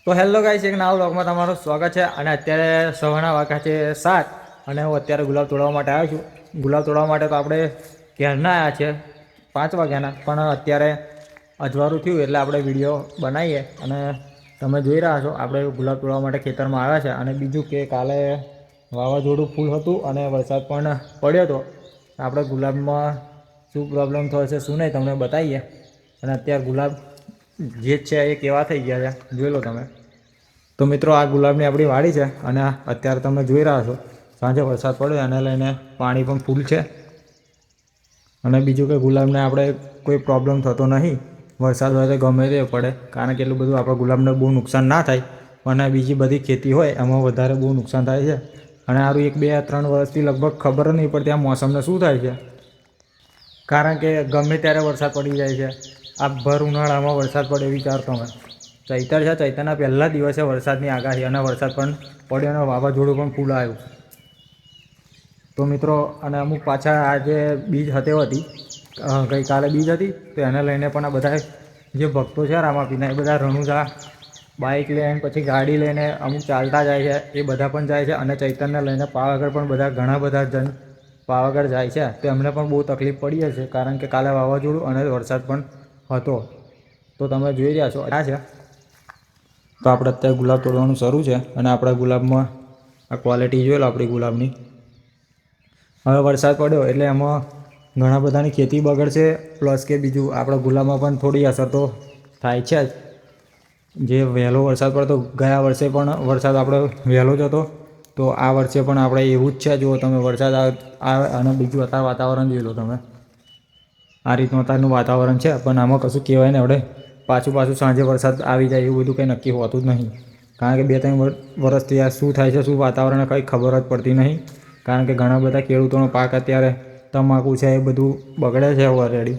તો hello guys, એક નવા વ્લોગમાં તમારું સ્વાગત છે. અને અત્યારે સવારના વાગ્યા છે 7 અને હું અત્યારે ગુલાબ તોડવા માટે આવ્યો છું. ગુલાબ તોડવા માટે તો આપણે ક્યારના આવ્યા છે 5 વાગ્યાના, પણ અત્યારે અજવાળું થયું એટલે આપણે વિડીયો બનાવીએ. અને તમે જોઈ રહ્યા છો આપણે ગુલાબ તોડવા માટે ખેતરમાં આવ્યા છે. અને બીજું કે કાલે વાવાઝોડું ફૂલ હતું અને વરસાદ પણ પડ્યો હતો. આપણે ગુલાબમાં શું પ્રોબ્લેમ થયો છે શું નહીં તમને બતાવીએ. અને અત્યારે ગુલાબ જે છે એ કેવા થઈ ગયા છે જોઈ લો તમે. તો મિત્રો, આ ગુલાબની આપણી વાડી છે અને અત્યારે તમે જોઈ રહ્યા છો સાંજે વરસાદ પડ્યો એને લઈને પાણી પણ ફૂલ છે. અને બીજું કે ગુલાબને આપણે કોઈ પ્રોબ્લેમ થતો નહીં. વરસાદ હોય તો ગમે તે પડે, કારણ કે એટલું બધું આપણા ગુલાબને બહુ નુકસાન ના થાય. અને બીજી બધી ખેતી હોય એમાં વધારે બહુ નુકસાન થાય છે. અને સારું 1-2-3 વર્ષથી લગભગ ખબર નહીં પડતી આ મોસમને શું થાય છે. કારણ કે ગમે ત્યારે વરસાદ પડી જાય છે. આ ભર ઉનાળામાં વરસાદ પડે વિચાર તમે. ચૈતર છે, ચૈતરના પહેલા દિવસે વરસાદની આગાહી અને વરસાદ પણ પડ્યો અને વાવાઝોડું પણ ફૂલ આવ્યું. તો મિત્રો, અને અમુક પાછા આજે બીજ હતી ગઈકાલે બીજ હતી, તો એને લઈને પણ આ બધા જે ભક્તો છે રામાપીરના એ બધા રણુજા બાઇક લઈને પછી ગાડી લઈને અમુક ચાલતા જાય છે. એ બધા પણ જાય છે. અને ચૈતનને લઈને પાવાગઢ પણ બધા ઘણા બધા જણ પાવાગઢ જાય છે. તો એમને પણ બહુ તકલીફ પડી હશે, કારણ કે કાલે વાવાઝોડું અને વરસાદ પણ હતો. તો તમે જોઈ રહ્યા છો આ છે. તો આપણે અત્યારે ગુલાબ તોડવાનું શરૂ છે. અને આપણા ગુલાબમાં આ ક્વોલિટી જોઈ લો આપણી ગુલાબની. હવે વરસાદ પડ્યો એટલે એમાં ઘણા બધાની ખેતી બગડશે, પ્લસ કે બીજું આપણા ગુલાબમાં પણ થોડી અસર તો થાય છે જ. જે વહેલો વરસાદ પડતો, ગયા વર્ષે પણ વરસાદ આપણો વહેલો જ હતો. તો આ વર્ષે પણ આપણે એવું જ છે. જો તમે વરસાદ આવે અને બીજું અત્યારે વાતાવરણ જોઈ લો તમે. આ રીતનું અત્યારનું વાતાવરણ છે, પણ આમાં કશું કહેવાય ને આપણે પાછું સાંજે વરસાદ આવી જાય એવું બધું કંઈ નક્કી હોતું જ નહીં. કારણ કે 2-3 વર્ષથી આ શું થાય છે, શું વાતાવરણ કંઈ ખબર જ પડતી નહીં. કારણ કે ઘણા બધા ખેડૂતોનો પાક અત્યારે તમાકુ છે એ બધું બગડે છે ઓલરેડી.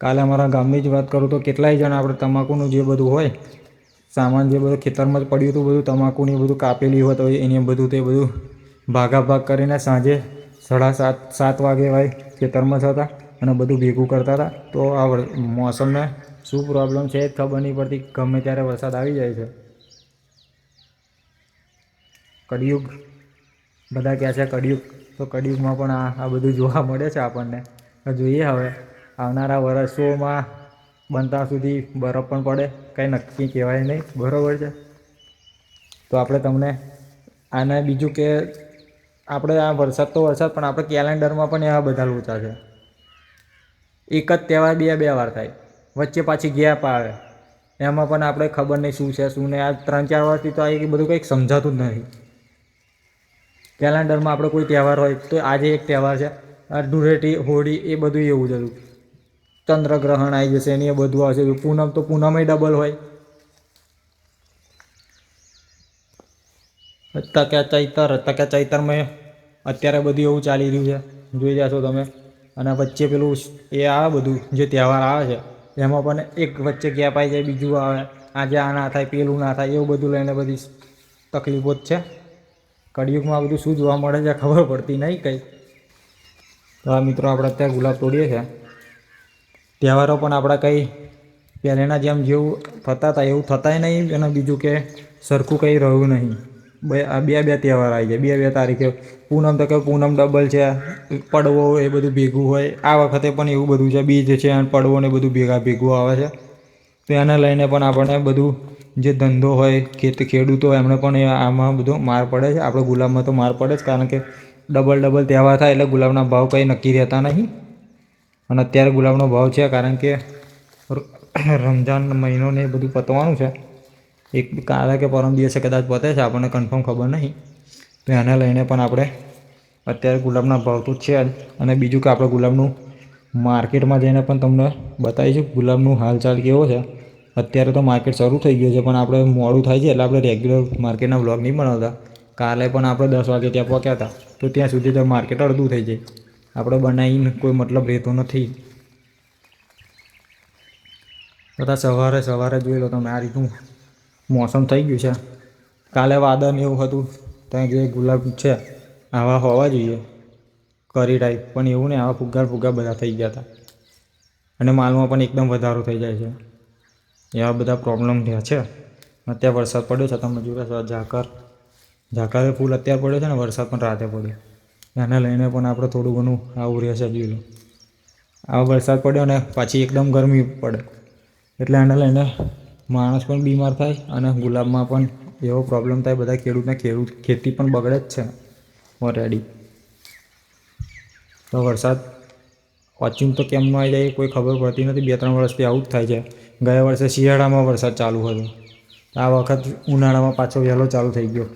કાલે અમારા ગામની જ વાત કરું તો કેટલાય જણ આપણે તમાકુનું જે બધું હોય સામાન, જે બધું ખેતરમાં જ પડ્યું હતું બધું તમાકુની બધું કાપેલી હોય તો એને બધું તે બધું ભાગાભાગ કરીને સાંજે 7:30 વાગે ભાઈ ખેતરમાં જતા અને બધું ભેગું કરતા હતા. તો આ મોસમને શું પ્રોબ્લેમ છે એ જ ખબર નહીં પડતી. ગમે ત્યારે વરસાદ આવી જાય છે. કળિયુગ બધા કહે છે કળિયુગ, તો કળિયુગમાં પણ આ બધું જોવા મળે છે આપણને. જોઈએ હવે આવનારા વર્ષોમાં બનતા સુધી બરફ પણ પડે, કંઈ નક્કી કહેવાય નહીં. બરાબર છે. તો આપણે તમને આને બીજું કે આપણે આ વરસાદ તો વરસાદ, પણ આપણે કેલેન્ડરમાં પણ એવા બધા લોચા છે. એક જ તહેવાર બે વાર થાય, વચ્ચે પાછી ગેપ આવે. એમાં પણ આપણે ખબર નહીં શું છે શું નહીં. આ 3-4 વર્ષથી તો આ બધું કંઈક સમજાતું જ નથી. કેલેન્ડરમાં આપણે કોઈ તહેવાર હોય તો આજે એક તહેવાર છે, ધૂળેટી, હોળી એ બધું એવું જ હતું. ચંદ્રગ્રહણ આવી જશે ને એ બધું આવશે. પૂનમ તો પૂનમે ડબલ હોય. ચૈતરમાં અત્યારે બધું એવું ચાલી રહ્યું છે, જોઈ રહ્યા છો તમે. અને વચ્ચે પેલું એ આવે બધું જે તહેવાર આવે છે એમાં પણ એક વચ્ચે ગેપ આવી જાય, બીજું આવે. આજે આ ના થાય, પેલું ના થાય, એવું બધું લઈને બધી તકલીફો જ છે. કળિયુગમાં આ બધું શું જોવા મળે છે ખબર પડતી નહીં કંઈ. તો આ મિત્રો, આપણે અત્યારે ગુલાબ તોડીએ છીએ. તહેવારો પણ આપણા કંઈ પહેલાંના જેવું થતા હતા એવું થતાય નહીં. અને બીજું કે સરખું કંઈ રહ્યું નહીં. બે તહેવાર આવી જાય, 2 તારીખે. પૂનમ તો કે પૂનમ ડબલ છે, પડવો એ બધું ભેગું હોય. આ વખતે પણ એવું બધું છે, બીજ છે અને પડવો ને બધું ભેગું આવે છે. તો એને લઈને પણ આપણને બધું જે ધંધો હોય, ખેડૂતો એમને પણ આમાં બધો માર પડે છે. આપણે ગુલાબમાં તો માર પડે જ, કારણ કે ડબલ તહેવાર થાય એટલે ગુલાબના ભાવ કંઈ નક્કી રહેતા નહીં. અને અત્યારે ગુલાબનો ભાવ છે કારણ કે રમઝાન મહિનો ને એ બધું પતવાનું છે. એક કાલે કે પરમ દિવસે કદાચ પતે છે, આપણને કન્ફર્મ ખબર નહીં. તો એને લઈને પણ આપણે અત્યારે ગુલાબના ભાવ તો છે જ. અને બીજું કે આપણે ગુલાબનું માર્કેટમાં જઈને પણ તમને બતાવીશું ગુલાબનું હાલચાલ કેવો છે. અત્યારે તો માર્કેટ શરૂ થઈ ગયું છે, પણ આપણે મોડું થાય છે એટલે આપણે રેગ્યુલર માર્કેટના વ્લોગ નહીં બનાવતા. કાલે પણ આપણે 10 વાગે ત્યાં પહોંચ્યા હતા, તો ત્યાં સુધી તો માર્કેટ અડધું થઈ જાય. આપણે બનાવીને કોઈ મતલબ રહેતો નથી. બધા સવારે જોઈ લો તમે, આ રીતનું મોસમ થઈ ગયું છે. કાલે વાદળ એવું હતું, ત્યાં જે ગુલાબ છે આવા હોવા જોઈએ કરી ટાઈપ, પણ એવું નહીં. આવા ફુગ્ગા બધા થઈ ગયા હતા. અને માલમાં પણ એકદમ વધારો થઈ જાય છે. એવા બધા પ્રોબ્લેમ થયા છે. અત્યારે વરસાદ પડ્યો છે, તમે જોયું છો ઝાકરે ફૂલ અત્યારે પડ્યો છે ને વરસાદ પણ રાતે પડ્યો, એને લઈને પણ આપણે થોડું ઘણું આવું રહેશે. જોયું આવો વરસાદ પડ્યો ને પાછી એકદમ ગરમી પડે એટલે એને લઈને માણસ પણ બીમાર થાય અને ગુલાબમાં પણ એવો પ્રોબ્લેમ થાય. બધા ખેતી પણ બગડે જ છે ઓલરેડી. તો વરસાદ ઓચિંતો કેમ ન આવી જાય કોઈ ખબર પડતી નથી. 2-3 વર્ષથી આવું જ થાય છે. ગયા વર્ષે શિયાળામાં વરસાદ ચાલુ હતો, આ વખત ઉનાળામાં પાછો વહેલો ચાલુ થઈ ગયો.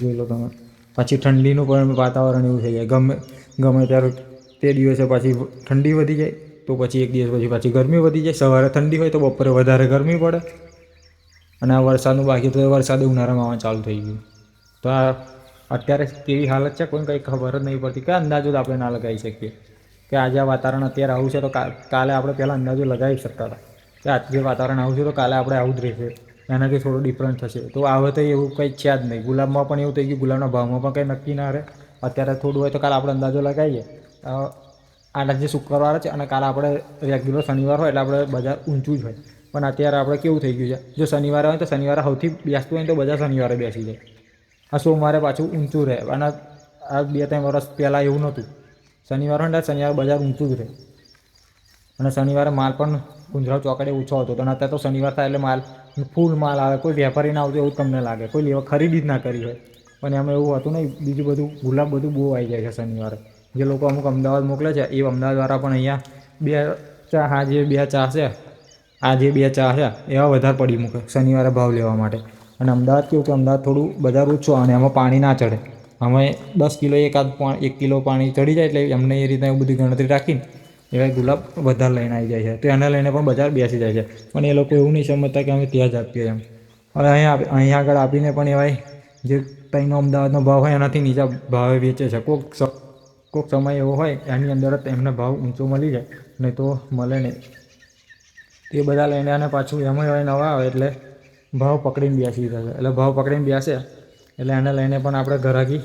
જોઈ લો તમે. પછી ઠંડીનું પણ વાતાવરણ એવું થઈ જાય, ગમે ત્યારે તે દિવસે પાછી ઠંડી વધી જાય, તો પછી એક દિવસ પાછી ગરમી વધી જાય. સવારે ઠંડી હોય તો બપોરે વધારે ગરમી પડે. અને આ વરસાદનું બાકી તો વરસાદ ઉનાળામાં આવવાનું ચાલુ થઈ ગયું. તો આ અત્યારે કેવી હાલત છે કોઈને કંઈ ખબર જ નહીં પડતી. કે અંદાજો જ આપણે ના લગાવી શકીએ કે આજે આ વાતાવરણ અત્યારે આવું છે તો કાલે આપણે પહેલાં અંદાજો લગાવી શકતા હતા કે આજે વાતાવરણ આવું છે તો કાલે આપણે આવું જ રહેશે, એનાથી થોડું ડિફરન્ટ થશે. તો આવે તો એવું કંઈ છે જ નહીં. ગુલાબમાં પણ એવું થઈ ગયું, ગુલાબના ભાવમાં પણ કંઈ નક્કી ના રહે. અત્યારે થોડું હોય તો કાલે આપણે અંદાજો લગાવીએ. આજે શુક્રવાર છે અને કાલે આપણે રેગ્યુલર શનિવાર હોય એટલે આપણે બજાર ઊંચું જ હોય, પણ અત્યારે આપણે કેવું થઈ ગયું છે, જો શનિવારે હોય તો શનિવારે સૌથી બેસતું હોય તો બધા શનિવારે બેસી જાય. આ સોમવારે પાછું ઊંચું રહે. અને આ 2-3 વર્ષ પહેલાં એવું નહોતું. શનિવારે હોય ને શનિવારે બજાર ઊંચું જ રહે અને શનિવારે માલ પણ ગુંજરાવ ચોકડે ઓછો હતો. અને અત્યારે તો શનિવાર થાય એટલે માલ ફૂલ માલ આવે. કોઈ વેપારી ના આવતો એવું તમને લાગે, કોઈ ખરીદી જ ના કરી હોય. પણ એમાં એવું હતું નહીં. બીજું બધું ગુલાબ બધું બહુ આવી જાય છે શનિવારે. જે લોકો અમુક અમદાવાદ મોકલે છે એ અમદાવાદવાળા પણ અહીંયા 2 ચા આ જે 2 ચા છે એવા વધારે પડી મૂકે શનિવારે ભાવ લેવા માટે. અને અમદાવાદ કેવું કે અમદાવાદ થોડું બજાર ઓછું અને એમાં પાણી ના ચડે. અમે 10 કિલો 1 કિલો પાણી ચડી જાય એટલે એમને એ રીતના બધી ગણતરી રાખીને એવા ગુલાબ વધારે લઈને આવી જાય છે. તો એને લઈને પણ બજાર બેસી જાય છે. પણ એ લોકો એવું નહીં સમજતા કે અમે ત્યાં જ આપીએ એમ. હવે અહીંયા આગળ આપીને પણ એવાય જે ત્યાંનો અમદાવાદનો ભાવ હોય એનાથી નીચા ભાવે વેચે છે. કોઈક સમય એવો હોય એની અંદર જ એમને ભાવ ઊંચો મળી જાય, નહીં તો મળે નહીં. તે બધા લઈને અને પાછું એમાં નવા આવે એટલે ભાવ પકડીને બેસી જશે. એટલે ભાવ પકડીને બેસે એટલે એને લઈને પણ આપણે ઘરાકી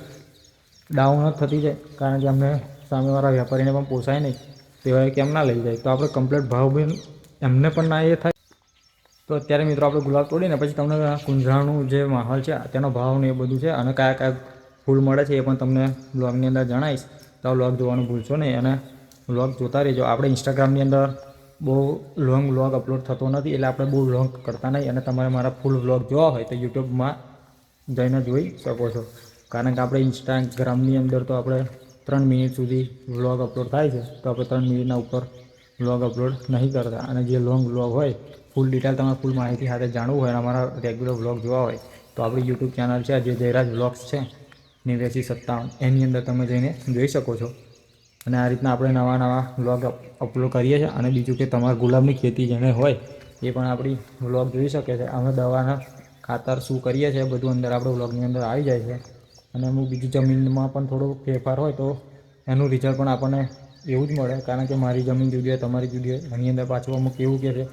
ડાઉન જ થતી જાય. કારણ કે અમને સામેવાળા વેપારીને પણ પોસાય નહીં, તેવાય કેમ ના લઈ જાય. તો આપણે કમ્પ્લીટ ભાવ બી એમને પણ ના એ થાય. તો અત્યારે મિત્રો આપણે ગુલાબ તોડીને પછી તમને કુંજરાનું જે માહોલ છે તેનો ભાવ ને એ બધું છે અને કયા ફૂલ મળે છે એ પણ તમને બ્લોગની અંદર જણાવીશ. તો બ્લોગ જોવાનું ભૂલશો નહીં અને બ્લોગ જોતા રહેજો. આપણે ઇન્સ્ટાગ્રામની અંદર બહુ લોંગ બ્લોગ અપલોડ થતો નથી એટલે આપણે બહુ લોંગ કરતા નહીં. અને તમારે મારા ફૂલ બ્લોગ જોવા હોય તો યુટ્યુબમાં જઈને જોઈ શકો છો. કારણ કે આપણે ઇન્સ્ટાગ્રામની અંદર તો આપણે 3 મિનિટ સુધી વ્લોગ અપલોડ થાય છે, તો આપણે 3 મિનિટના ઉપર વ્લોગ અપલોડ નહીં કરતા. અને જે લોંગ વ્લોગ હોય ફૂલ ડિટેલ તમારે ફૂલ માહિતી સાથે જાણવું હોય અને અમારા રેગ્યુલર વ્લોગ જોવા હોય તો આપણી યુટ્યુબ ચેનલ છે જે જયરાજ વ્લોગ્સ છે 8957, એની અંદર તમે જઈને જોઈ શકો છો. અને આ રીતના આપણે નવા વ્લોગ અપલોડ કરીએ છીએ. અને બીજું કે તમારા ગુલાબની ખેતી જેને હોય એ પણ આપણી વ્લોગ જોઈ શકે છે. અમે દવાના ખાતર શું કરીએ છીએ બધું અંદર આપણે વ્લોગની અંદર આવી જાય છે. અને અમુક બીજી જમીનમાં પણ થોડો ફેરફાર હોય તો એનું રિઝલ્ટ પણ આપણને એવું જ મળે. કારણ કે મારી જમીન જુદી હોય, તમારી જુદી હોય. એની અંદર પાછું અમુક એવું કહે છે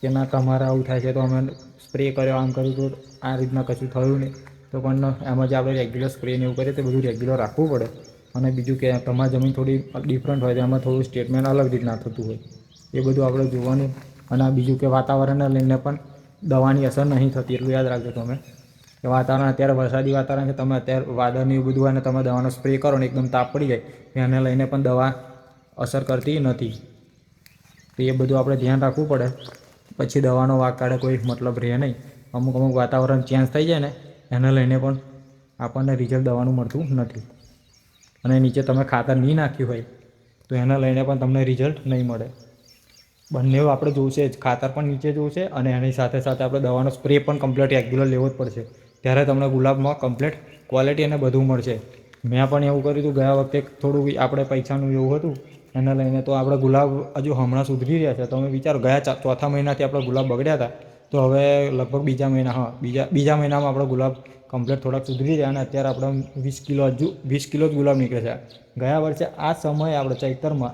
કે ના તમારે આવું થાય છે તો અમે સ્પ્રે કર્યો, આમ કર્યું તો આ રીતના કશું થયું નહીં. તો પણ એમાં જે આપણે રેગ્યુલર સ્પ્રે ને એવું કરીએ તો બધું રેગ્યુલર રાખવું પડે. અને બીજું કે તમારી જમીન થોડી ડિફરન્ટ હોય તો એમાં થોડું સ્ટેટમેન્ટ અલગ રીતના થતું હોય, એ બધું આપણે જોવાનું. અને બીજું કે વાતાવરણને લઈને પણ દવાની અસર નહીં થતી, એટલું યાદ રાખજો તમે. કે વાતાવરણ અત્યારે વરસાદી વાતાવરણ છે, તમે અત્યારે વાદળને એવું બધું હોય ને તમે દવાનો સ્પ્રે કરો ને એકદમ તાપ પડી જાય એને લઈને પણ દવા અસર કરતી નથી. તો એ બધું આપણે ધ્યાન રાખવું પડે. પછી દવાનો વાંક કાઢે કોઈ મતલબ રહે નહીં. અમુક વાતાવરણ ચેન્જ થઈ જાય ને એને લઈને પણ આપણને રિઝલ્ટ દવાનું મળતું નથી. અને નીચે તમે ખાતર નહીં નાખ્યું હોય તો એને લઈને પણ તમને રિઝલ્ટ નહીં મળે. બંને આપણે જોશે જ, ખાતર પણ નીચે જોશે અને એની સાથે સાથે આપણે દવાનો સ્પ્રે પણ કમ્પ્લીટ રેગ્યુલર લેવો જ પડશે. ત્યારે તમને ગુલાબમાં કમ્પ્લીટ ક્વોલિટી અને બધું મળશે. મેં પણ એવું કર્યું હતું ગયા વખતે, થોડું આપણે પૈસાનું એવું હતું એને લઈને. તો આપણે ગુલાબ હજુ હમણાં સુધરી રહ્યા છે. તમે વિચારો ગયા ચોથા મહિનાથી આપણે ગુલાબ બગડ્યા હતા, તો હવે લગભગ બીજા મહિનામાં આપણે ગુલાબ કમ્પ્લીટ થોડાક સુધરી રહ્યા અને અત્યારે આપણે 20 કિલો જ ગુલાબ નીકળે છે. ગયા વર્ષે આ સમયે આપણે ચૈતરમાં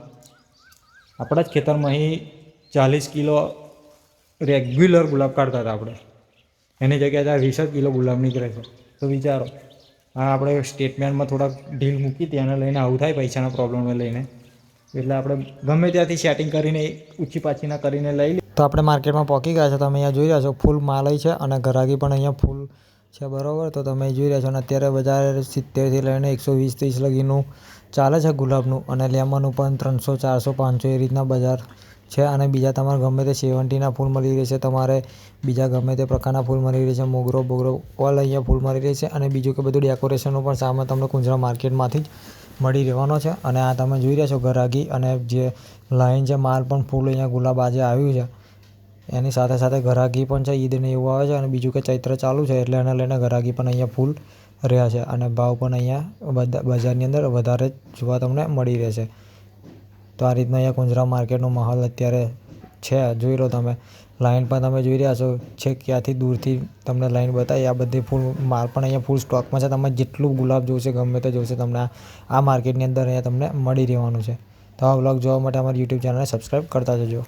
આપણા જ ખેતરમાં અહીં 40 કિલો રેગ્યુલર ગુલાબ કાઢતા હતા આપણે. એની જગ્યાએ 20 કિલો ગુલાબ નીકળે છે. તો વિચારો, આ આપણે સ્ટેટમેન્ટમાં થોડાક ઢીલ મૂકી હતી એને લઈને આવું થાય પૈસાના પ્રોબ્લેમને લઈને. એટલે આપણે ગમે ત્યાંથી સેટિંગ કરીને ઊંચી પાછીના કરીને લઈ લઈએ. તો આપણે માર્કેટમાં પહોંચી ગયા છે. તમે અહીંયા જોઈ રહ્યા છો ફૂલ માલ છે અને ઘરાકી પણ અહીંયા ફૂલ છે, બરાબર. તો તમે જોઈ રહ્યા છો અને અત્યારે બજાર 70થી લઈને 120-130 લગીનું ચાલે છે ગુલાબનું, અને લેમનનું પણ 300, 400, 500 એ રીતના બજાર છે. અને બીજા તમારે ગમે તે 70ના ફૂલ મળી રહેશે, તમારે બીજા ગમે તે પ્રકારના ફૂલ મળી રહેશે, મોગરો બોગરો ઓલ અહીંયા ફૂલ મળી રહેશે. અને બીજું કે બધું ડેકોરેશનનું પણ સામાન તમને કુંજરા માર્કેટમાંથી જ મળી રહેવાનો છે. અને આ તમે જોઈ રહ્યા છો ઘરાકી અને જે લાઈન છે માલ પણ ફૂલ અહીંયા ગુલાબ આજે આવ્યું છે, એની સાથે સાથે ઘરાકી પણ છે. ઈદને એવું આવે છે અને બીજું કે ચૈત્ર ચાલુ છે એટલે એને લઈને ઘરાકી પણ અહીંયા ફૂલ રહ્યા છે. અને ભાવ પણ અહીંયા બજારની અંદર વધારે જોવા તમને મળી રહેશે. તો આ રીતના અહીંયા કુંજરા માર્કેટનો માહોલ અત્યારે છે, જોઈ લો તમે. લાઈન પણ તમે જોઈ રહ્યા છો, છેક ક્યાંથી દૂરથી તમને લાઈન બતાવી. આ બધી ફૂલ માલ પણ અહીંયા ફૂલ સ્ટોકમાં છે. તમે જેટલું ગુલાબ જોશે ગમે તે જોશે તમને આ માર્કેટની અંદર અહીંયા તમને મળી રહેવાનું છે. તો આ વ્લોગ જોવા માટે અમારી યુટ્યુબ ચેનલને સબસ્ક્રાઈબ કરતા જજો.